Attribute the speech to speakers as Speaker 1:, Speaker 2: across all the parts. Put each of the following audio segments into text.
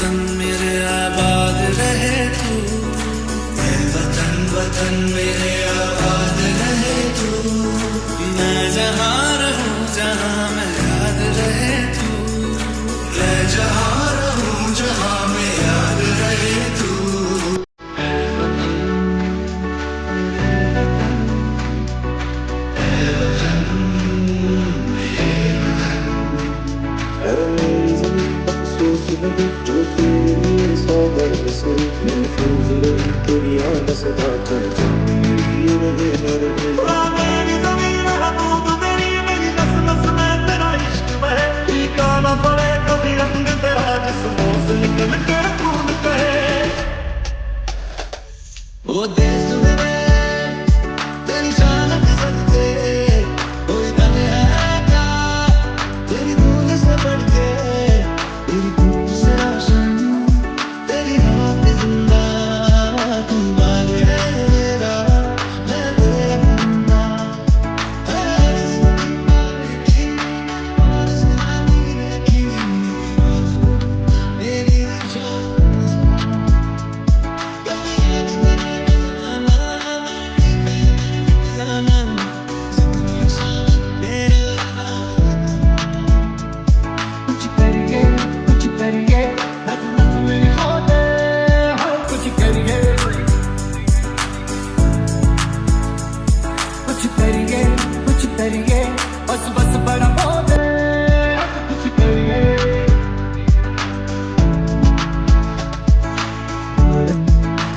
Speaker 1: वतन मेरे आबाद रहे तू, ऐ वतन वतन मेरे आबाद रहे तू। मैं जहाँ रहूँ जहाँ मैं याद रहे तू, मैं जहाँ रहूँ जहाँ मैं याद रहे तू।
Speaker 2: जो तेरी सौगर से महफूज रही तेरी आन सदा कर मेरी रहे मेरी ज़मीन है तू तेरी मेरी नस नस में तेरा इश्क बहे, फीका ना पड़े कभी रंग तेरा जिस्मों से निकल के खून कहे। वो देश मेरे तेरी शान के सदके, कोई तन है क्या तेरी दूर से बढ़ के, तेरी धूप से रोशन तेरी हवा पे जिंदा, तू बाग है मेरा मैं तेरा बंदा। मेरी कुछ करिए कुछ करिए नस नस मेरी होते हैं, कुछ करिए कुछ करिए बस बस बड़ा होते हैं, कुछ करिए।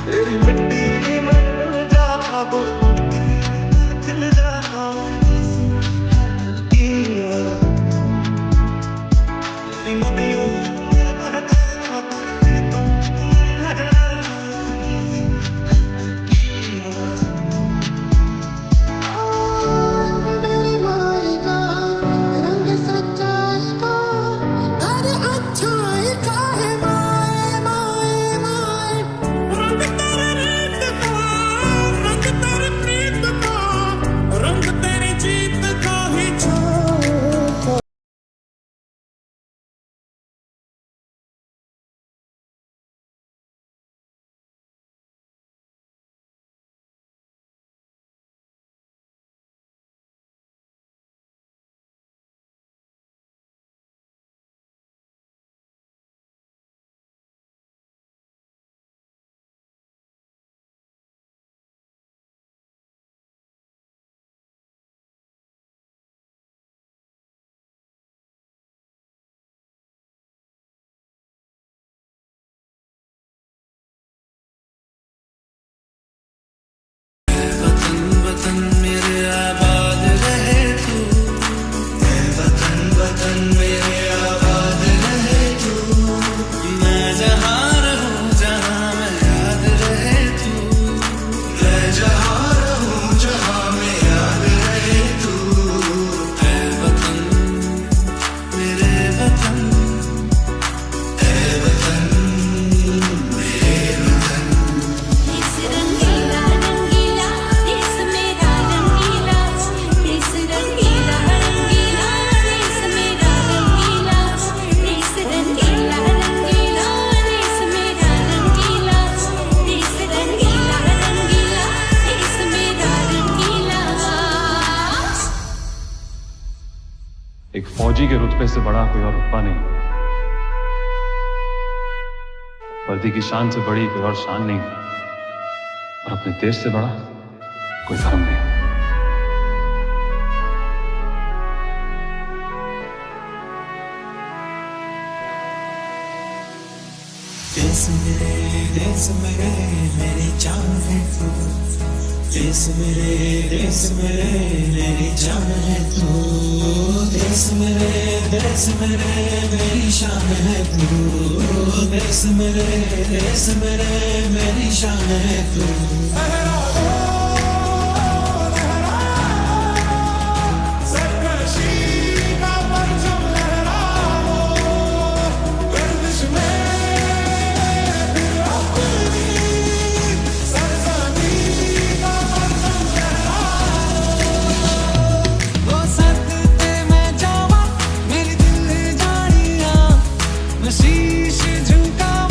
Speaker 2: तेरी मिट्टी में जाऊँ खिल जाऊँ
Speaker 1: वतन वतन मेरे आबाद रहे तू, ऐ वतन वतन मेरे आबाद रहे तू। मैं जहाँ रहूँ जहाँ मैं याद रहे तू, मैं जहाँ रहूँ जहाँ मैं याद रहे तू। ऐ वतन मेरे वतन, ऐ वतन मेरे वतन।
Speaker 3: देश रंगीला रंगीला देश मेरा रंगीला, देश रंगीला रंगीला देश मेरा रंगीला, देश रंगीला रंगीला देश मेरा रंगीला, देश रंगीला रंगीला देश मेरा रंगीला।
Speaker 4: एक फौजी के रुतबे से बड़ा कोई और रुतबा नहीं, वर्दी की शान से बड़ी कोई और शान नहीं, और अपने देश से बड़ा कोई धर्म नहीं।
Speaker 1: देश मेरे मेरी जान है तू, देश मेरे मेरी जान है तू। देश मेरे मेरी शान है तू, देश मेरे मेरी शान है तू।
Speaker 5: वो सद पे मैं जावा मेरी दिल जानिया, मैं शीश झुकावा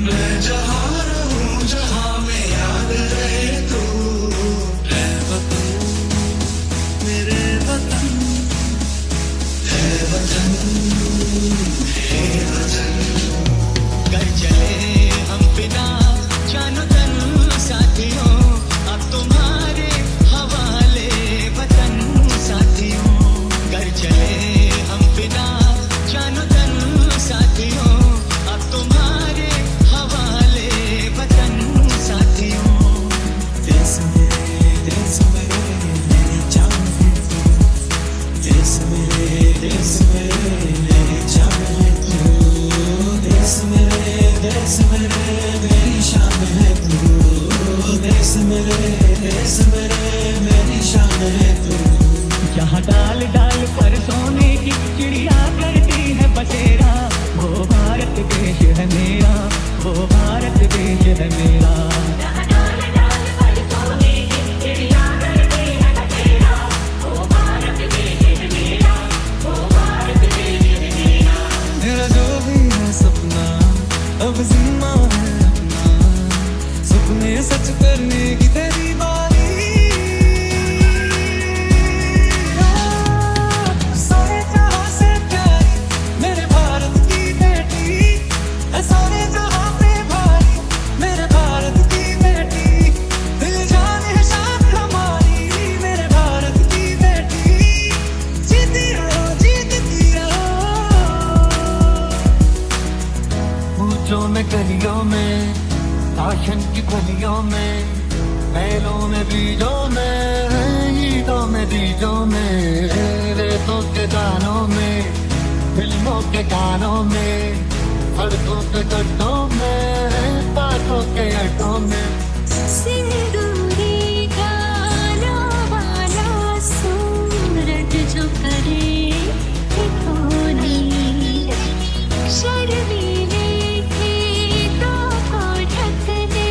Speaker 1: मैं जहाँ रहूं जहाँ में याद रहे तू है वतन मेरे वतन है वतन है वतन
Speaker 2: कर चले हम बिना जानो तन साथियों अब तुम्हारे हवाले वतन साथियों कर चले हम बिना जानो तन साथियों अब तुम्हारे हवाले वतन साथियों देश मेरे मेरी जान है तू देश मेरे मेरी जान है तू देश मेरे मेरी शान है तू देश मेरे मेरी शान है तू जहाँ डाल डाल पर सोने की चिड़िया करती है बसेरा वो भारत देश है मेरा वो भारत देश है मेरा
Speaker 5: मेरा जो भी है सपना अब जिम्मा है अपना सपने सच करने की तेरी बारी सारे जहां से प्यारी मेरे भारत की बेटी सारे जहां पे भारी मेरे भारत की बेटी दिल जान है शान हमारी मेरे भारत की बेटी जीती रहो ऊंचों में गलियों में आशन की गलियों में मेलों में बीजों में ईदों में बीजों में रेतों के दानों में फिल्मों के गानों में सड़कों के गड्ढों में बातों के अड्डों में
Speaker 3: सिंदूरी गाना वाला सूरज जो करे ठिठोली शर्मीले खेतों को ढक दे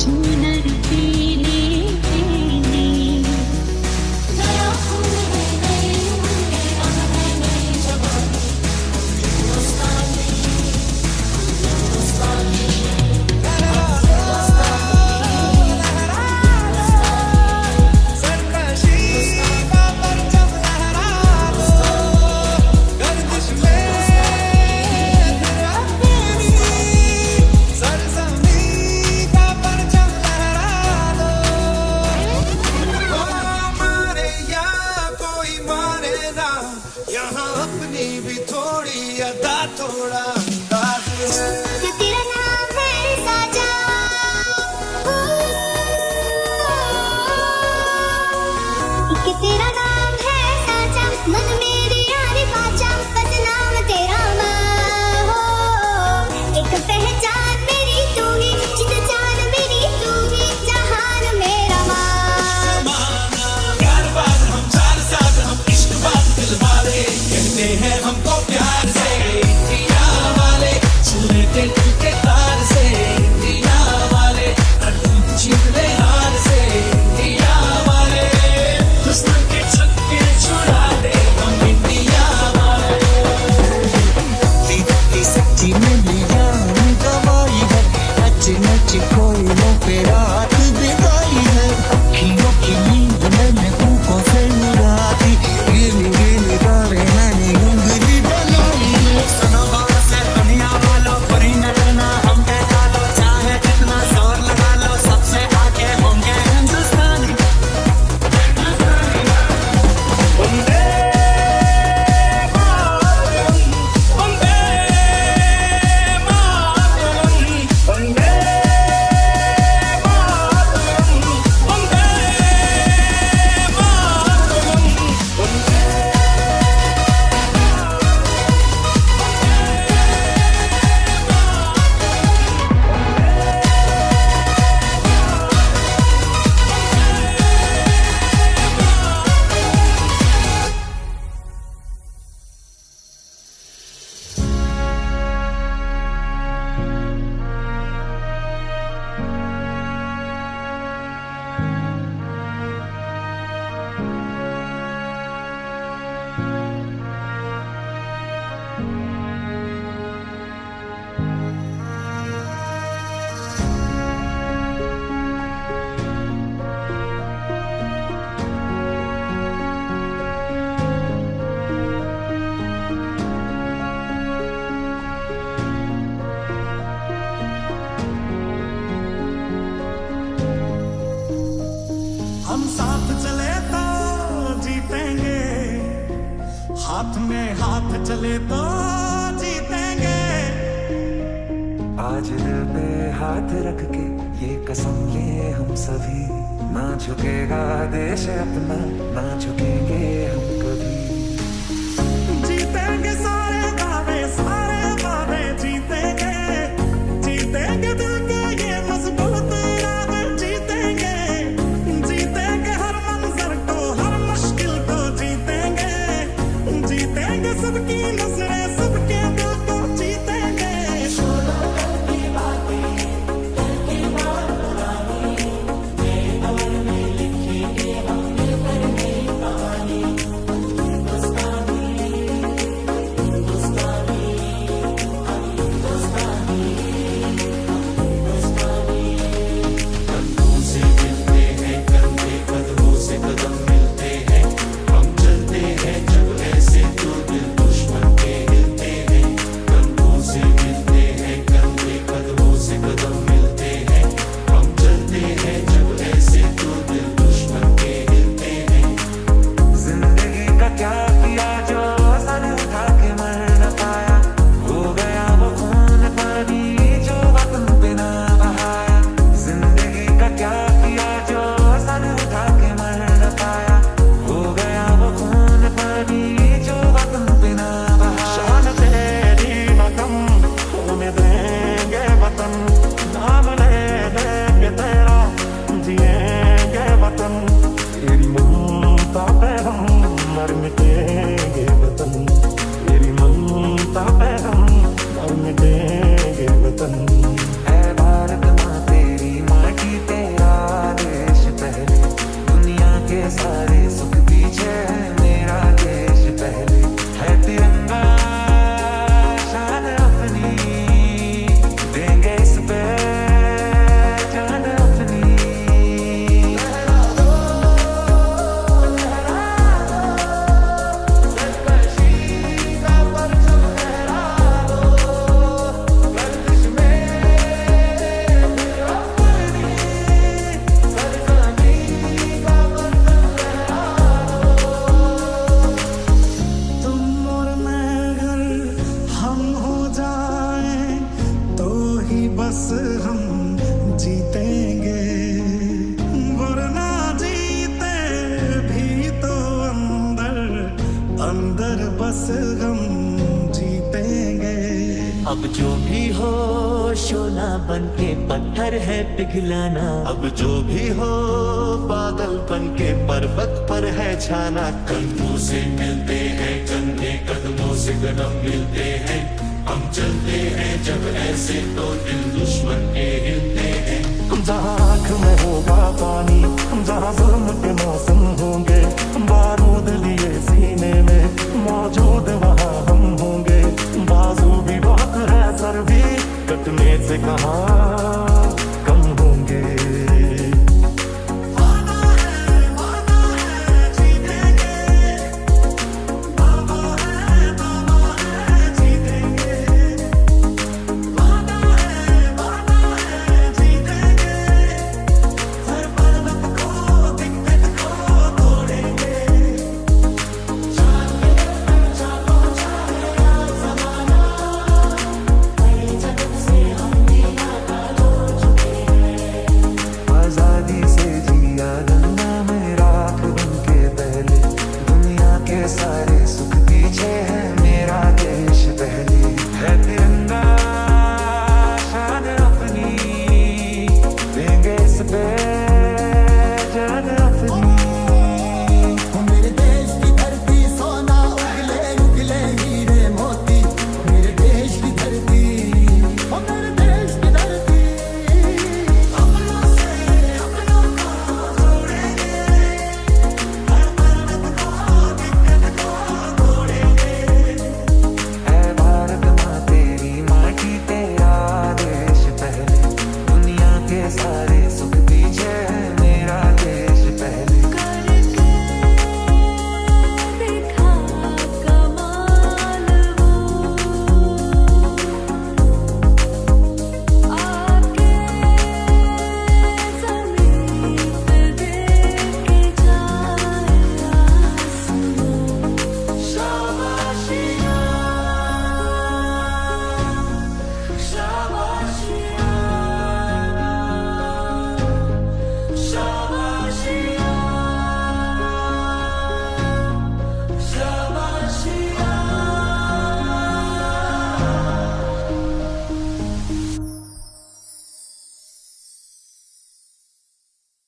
Speaker 3: चूनर पीली पीली नया फूल है नए रंग है नई जवानी हिंदुस्तानी
Speaker 5: सरकशी का परचम लहरा दो गर्दिश में तेरा मेरी सरजमी का परचम लहरा दो मारे या कोई मारे ना यहाँ अपनी भी थोड़ी अदा थोड़ा अंदाज है
Speaker 3: तेरा नाम है साजा कि तेरा नाम है साजा मन मेरी यारी पाचा बस नाम तेरा माँ हो एक पहचान मेरी तू ही जिद जान मेरी तू ही जहान मेरा माँ
Speaker 1: प्यार बात हम चार साथ हम इश्क बात दिल वाले कहते हैं हमको प्यार से इंडिया वाले चूहे के टूटे तार से इंडिया वाले चिपले हार से इंडिया वाले हुस्न के छक्के छुड़ा दे हम इंडिया वाले
Speaker 2: दीदी सच्ची में लिया गवाई है नच नच कोई लो पे रात बिताई है अखियों की नींद मैंने फूकों से उड़ा दी गिली गिली गावे मैंने उंगली बनाई है सुनो गौर से दुनिया वालों परी न करना हम पे डालो चाहे जितना जोर लगा लो सबसे आगे होंगे हिंदुस्तानी
Speaker 1: वंदे मातरम वंदे मातरम वंदे मातरम
Speaker 2: हाथ में हाथ चले तो जीतेंगे।
Speaker 6: आज दिल पे हाथ रख के ये कसम लिए हम सभी, ना झुकेगा देश अपना, ना झुकेंगे हम कभी।
Speaker 2: जीतेंगे सारे गावे जीतेंगे, जीतेंगे दिल के ये मजबूत इरादे, जीतेंगे जीतेंगे हर मंजर को, हर मुश्किल को जीतेंगे, जीतेंगे सबकी नजरें सबके दिल को जीतेंगे।
Speaker 1: अब जो भी हो शोला बन के पत्थर है पिघलाना, अब जो भी हो बादल बन के पर्वत पर है छाना। कंधों से मिलते हैं कंधे, कदमों से कदम मिलते हैं, हम चलते हैं जब ऐसे तो दिल दुश्मन के हिलते हैं।
Speaker 2: जहाँ आँख में होगा पानी, जहाँ जुल्म के मौसम होंगे, बारूद लिए सीने में मौजूद वहाँ हम होंगे। बाजू भी बहुत है सर भी कटने से कहाँ